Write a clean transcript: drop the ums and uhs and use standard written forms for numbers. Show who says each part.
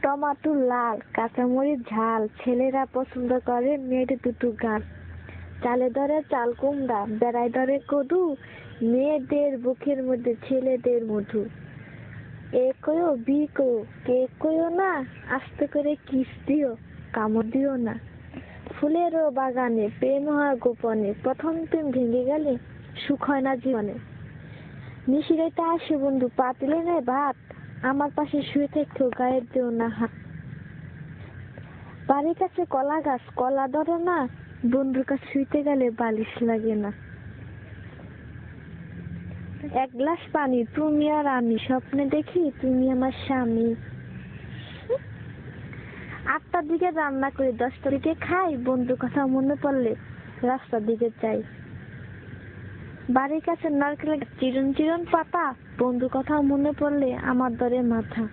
Speaker 1: Tomato লাল, কাঁচামরিচ ঝাল, ছেলেরা পছন্দ করে মেয়ের দুটো গাল। চালে ধরে চাল কুমড়া, বেড়ায় ধরে কদু, মেয়েদের বুকের মধ্যে ছেলেদের মধু। এ কয়ো বি কয়ো, কে কয়ো না, আস্তে করে কিস দিও, কামড় দিও না। ফুলেরও বাগানে প্রেম হয় গোপনে, প্রথম প্রেম ভেঙে গেলে সুখ হয় না জীবনে। নিশিরাইতে আসে বন্ধু, পাতিলে নেয় ভাত, আমার পাশে শুয়ে থেকেও গায়ের দিও না হাত। বাড়ির কাছে কলা গাছ, কলা ধরে না, বন্ধুর কাছে শুইতে গেলে বালিশ লাগে না। এক গ্লাস পানি, তুমি আর আমি, স্বপ্নে দেখি তুমি আমার স্বামী। 8টার দিকে রান্না করি, 10টার দিকে খাই, বন্ধুর কথা মনে পড়লে রাস্তার দিকে যাই। বাড়ির কাছে নারকেলের চিরন চিরন পাতা, বন্ধুর কথা মনে পড়লে আমার ধরে মাথা।